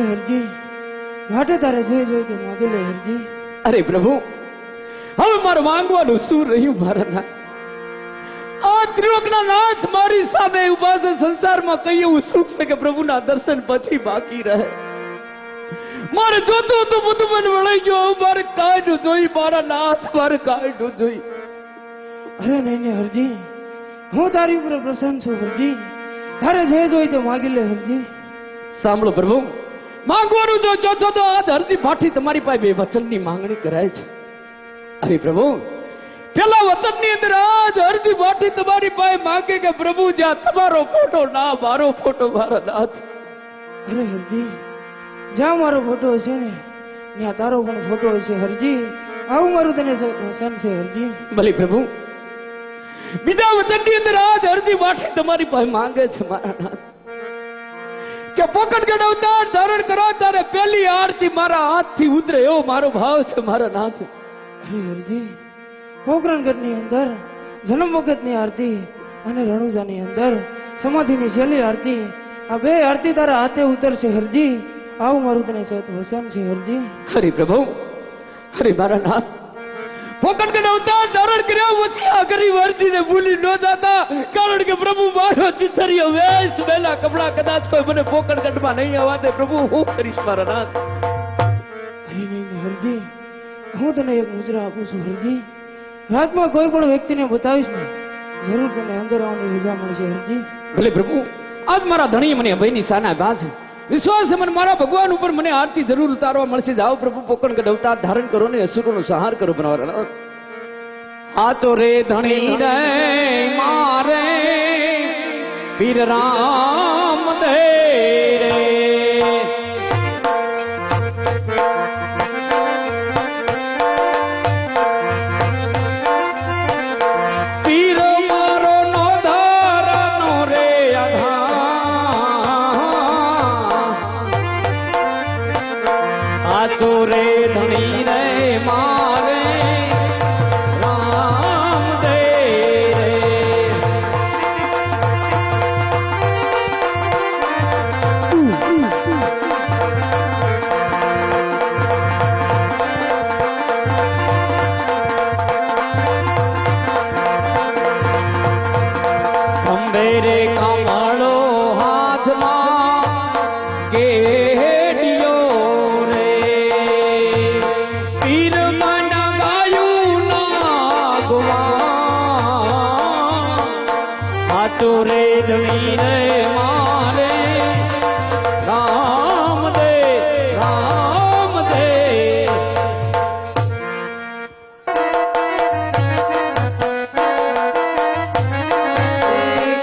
હરજી માટે તારે જોઈ જોઈ કે માગી લે હરજી. અરે પ્રભુ, હવે મારે માંગવાનું શું રહ્યું મારા નાથ? આ ત્રિલોકના નાથ મારી સામે ઉભા છે. સંસારમાં કઈ એવું સુખ છે કે પ્રભુના દર્શન પછી બાકી રહે? મારે જોતું હતું બધું મને વળાઈ ગયો. મારે કાઢું જોઈ મારા નાથ, મારે કાઢું જોઈ. અરે નહીં ને હરજી, હું તારી ઉપર પ્રસન્ન છું હરજી. તારે જે જોઈ તો માગી લે હરજી. સાંભળો પ્રભુ, માંગવાનું જો જોશો તો આ ધરતી ફાટી તમારી પાસે બે વચનની માંગણી કરાય છે. અરે પ્રભુ, પેલા વચનની અંદર આ ધરતી ફાટી તમારી પાસે માંગે કે પ્રભુ જ્યાં તમારો ફોટો ના મારો ફોટો મારા નાથ. અરે હરજી, જ્યાં મારો ફોટો હશે ને ત્યાં તારો પણ ફોટો હશે હરજી. આવું મારું તને સન છે હરજી. ભલે પ્રભુ, બીજા વચનની અંદર આ ધરતી ફાટી તમારી પાસે માંગે છે મારા નાથ કે પોકટગઢ અવતાર ધારણ કરો ત્યારે પહેલી આરતી મારા હાથથી ઉતરે એવો મારો ભાવ છે મારા નાથ. અરે હરજી, પોકરણગઢની અંદર જન્મ વખતની આરતી અને રણુજાની અંદર સમાધિની છેલ્લી આરતી, આ બે આરતી તારા હાથે ઉતરશે હરજી. આવું મારું તને વસન છે હરજી. હરે પ્રભુ, હરે મારા નાથ, પોકટગઢ અવતાર ધારણ કર્યા પછી આ ગરીબ અરજીને ભૂલી ન જાતા. કારણ કે પ્રભુ મારો ચિતરિયો વેશ મેલા કપડા કદાચ કોઈ મને પોકટગઢમાં નહીં આવવા દે. પ્રભુ હું કરીશ મારા નાથ? અરે નહીં હરજી, હું તને એક મુદ્રા આપું છું હરજી. રાતમાં કોઈ પણ વ્યક્તિને બતાવીશ ને જરૂર તને અંદર આવવાની રજા મળશે હરજી. ભલે પ્રભુ, આજ મારા ધણી મને અભયની સાના ગા છે. વિશ્વાસ છે મને મારા ભગવાન ઉપર મને આરતી જરૂર ઉતારવા મળશે. જાઓ પ્રભુ, પોકણગઢ અવતાર ધારણ કરો ને અસુરોનો સંહાર કરો. બનાવવા આ તો રે ધણી રે મારે પીર રામ દે રે. પીર મારો નો ધારનો રે આ તો રે ધણી રે મારે રામ દે રે. ખંભે રે કમળો હાથમાં કેડિયો રે. પીર મન ગાયું ના ગુવા હાચો રે ધણી રે મારે રામ દે રામ દે.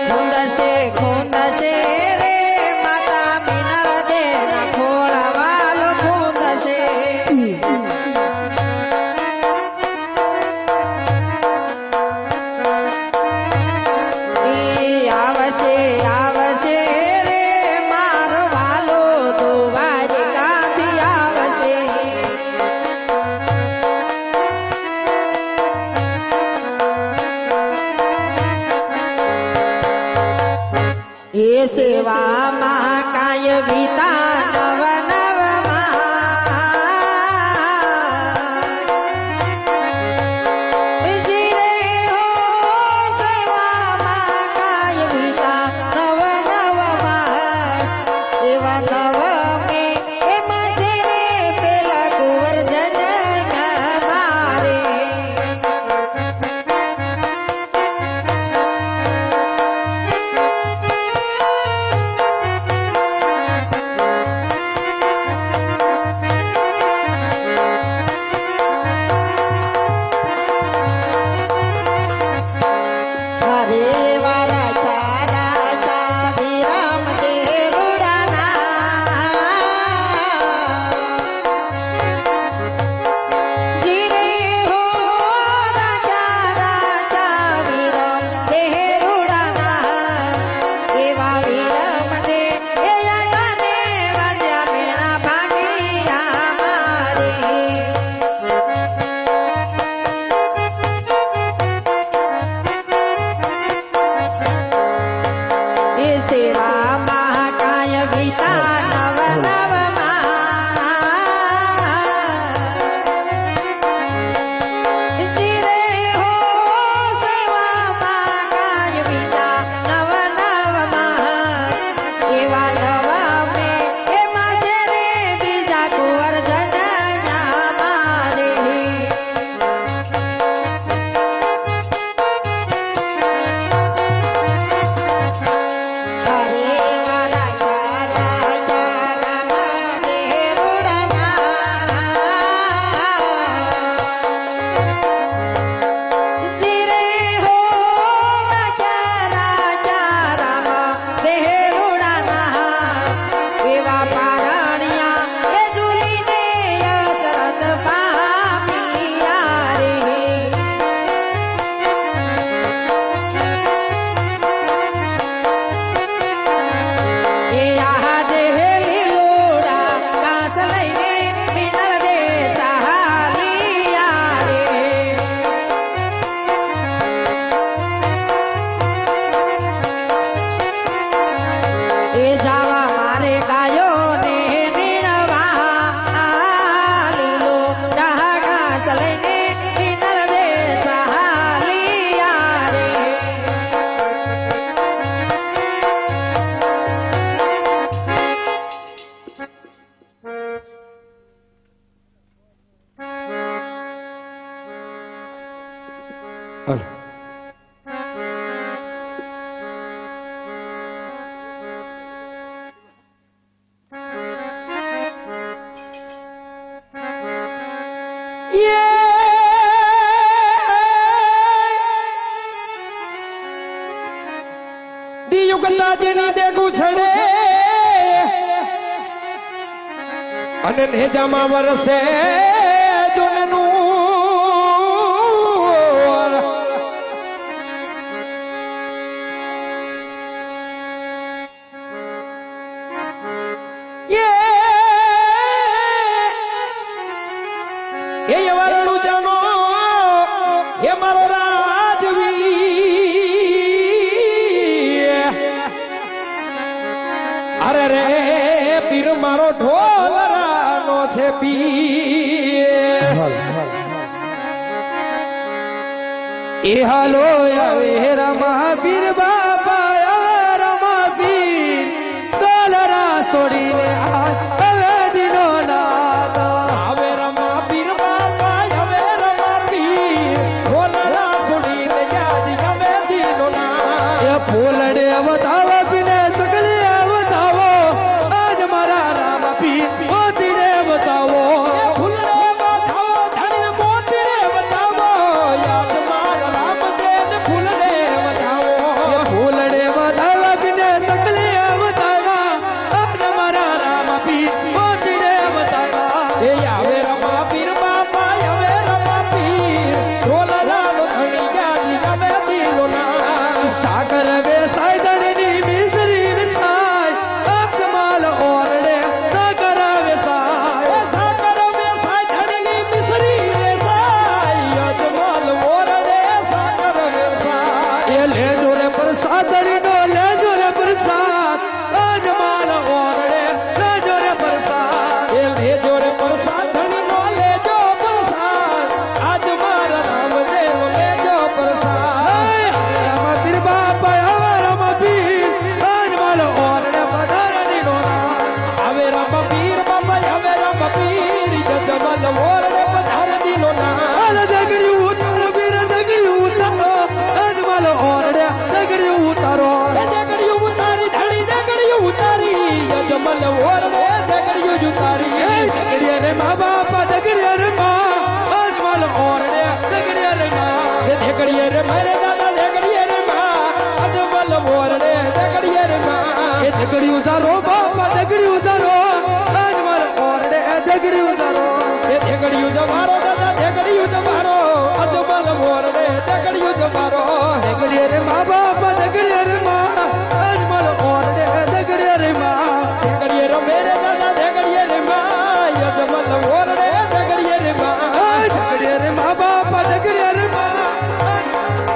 ખૂંદશે ખૂંદશે રે માતા મિનળ દે થોડા વાલ ખૂંદશે. આવશે આવશે રે મારો વાલો દુવારી કાંથી આવશે. એ સેવામાં કાય વિતા નવ નવમાં જીરે હો સેવામાં કાય વિતા નવ નવમાં એવા નવ મે એમાં જીરે પેલા કુંવરજન મારે. રાજની દેખું છડે અને નેજામાં વરસે જોનનું એ વરણું જાનો એ મારો રાજવી અરે રે પીર મારો ઢોલરાનો છે પીર એ હાલો આવે રમા પીર બાપા રમા પીર દોલરા છોડીને હવે દિનો નાતા આવે રમા પીર બાપા હવે રમા પીર ઢોલરા છોડીને યાદ ગમે દીનો ના એ ફૂલડે અવતાવો પીને સગલે અવતાવો આજ મારા રામ પીર મોતીને બતાવો ફૂલડે બતાવો ધણી મોતીને બતાવો યાદ મારા રામદેવ ફૂલડે બતાવો ફૂલડે અવતાવો પીને સગલે અવતાવા આજ મારા રામ પીર મોતીને બતાવા એ આવે રમા પીર બાપા હવે રમા પીર ઢોલરાનો ધણી યાદ ગમે દીનો ના સાગર વેસાય દણની મિસરી વિસાય અકમાલ ઓરડે સાગર વેસાય સાગર વેસાય ધણીની મિસરી વેસાય અજમલ ઓરડે સાગર વેસાય એ લેજો રે પ્રસાદ નો લેજો રે પ્રસાદ અજમાલ ઓરડે લેજો રે પ્રસાદ એ લેજો રે પ્રસાદ ધણીનો લેજો પ્રસાદ આજ મારા રામદેવ લેજો પ્રસાદ રામ પીર બાપા રામ પીર અજમાલ ઓરડે પધારણી નો હવે રામ પીર બાપા હવે રામ પીર જજમલ ઓરડે પધાર દીનો ના હાલ દગડી ઉતારો પીર દગડી ઉતારો અજમાલ ઓરડે દગડી ઉતારો એ દેગડીયું ઉતારી ધણી દેગડીયું ઉતારી જજમલ ઓરડે દેગડીયું ઉતારી દગડીયા રે મા બાપા દગડીયા રે મા અજમાલ ઓરડે દગડીયા રે મા એ દેગડીએ રે મારે દાદા દેગડીએ રે માં અજમલ ઓરડે દેગડીએ રે માં એ દગડી ઉતારો બાપા દગડી ઉતારો અજમાલ ઓરડે દગડી ઉતારો એ દેગડીયું જમારો દાદા દેગડીયું જમારો અજમલ ઓરડે દેગડીયું જમારો દગડીયા રે મા બાપા દગડીયા રે મા અજમાલ ઓરડે દગડીયા રે મા દેગડીએ રે મેરે દાદા દેગડીએ રે માં અજમલ ઓરડે દેગડીએ રે માં દગડીયા રે મા બાપા દગડીયા રે મા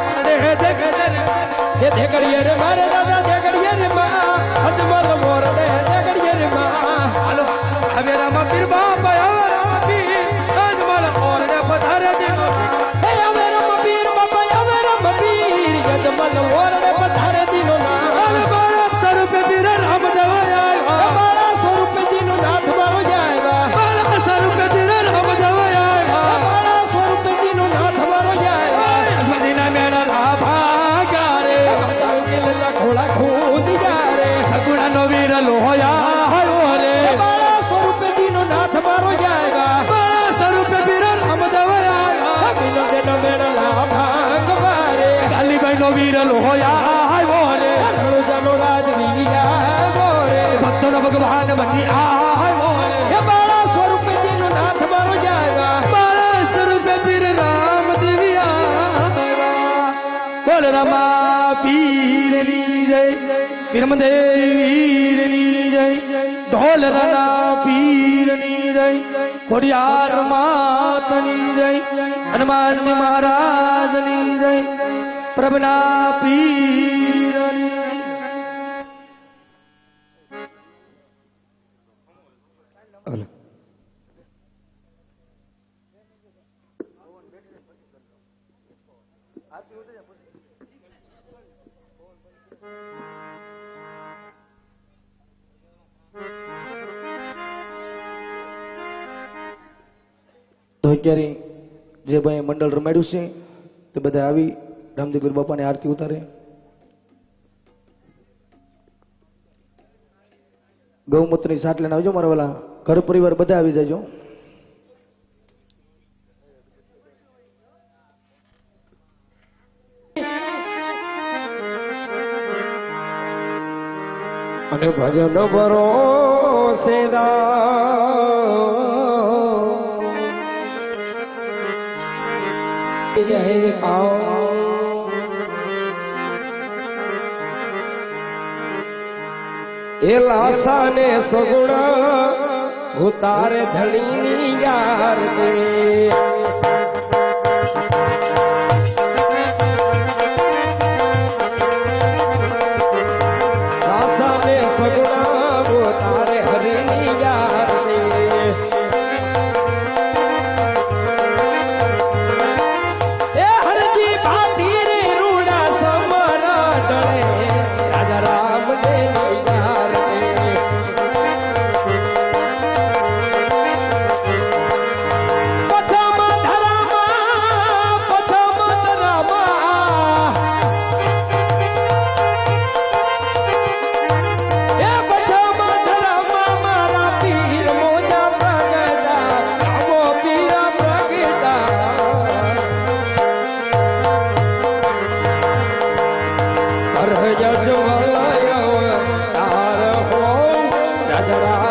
ઓરડે દગડીયા રે મા એ દેગડીએ રે મારે દાદા દેગડીએ રે માં અજમલ ઓરડે દેગડીએ રે માં હાલો હવે રામ પીર બાપા હવે રામ પીર અજમાલ ઓરડે પધારે દીનો એ હવે રામ પીર બાપા હવે રામ પીર અજમલ ઓરડે પધારે દીનો ના હાલ બાળક સ્વરૂપે પીર રામદેવ આવ્યા બાળા સ્વરૂપે દીનો નાથ મારો જાયવા બાળક સ્વરૂપે પીર રામદેવ આવ્યા બાળા સ્વરૂપે દીનો નાથ મારો જાયવા મદીના મેળા લાભા ગારે ઘોડા ખોદી જાય રે સગુણા નો વીર લોહયા હયો રે બાળા સ્વરૂપે દીનો નાથ મારો જાયવા બાળક સ્વરૂપે પીર રામદેવ આવ્યા બીનો દેનો મેળા ભાંગ મારે કાલીબાઈ નો વીર લોહયા હયો રે રણુજાનો રાજ વીર્યા ગોરે ભક્તનો ભગવાન બની આવ્યો રે એ બાળા સ્વરૂપે દીનો નાથ મારો જાયવા બાળક સ્વરૂપે પીર રામદેવ આવ્યા બોલ રમા પીરની જય પીરમદેવીરની જય ઢોલ રાના પીરની જય ખોડિયાર માતની જય હનુમાન મહારાજની જય પ્રભના પીરની જય તો અત્યારે જે ભાઈ મંડળ રમાડ્યું છે તે બધા આવી રામદેવપીર બાપાની આરતી ઉતારે. ગૌમૂત્રની સાટ લઈને આવજો મારા વાલા ઘર પરિવાર બધા આવી જજો. અને ભજન ભરોસે એ લાસા ને સગુણ ઉતારે ધણીની યાર જરા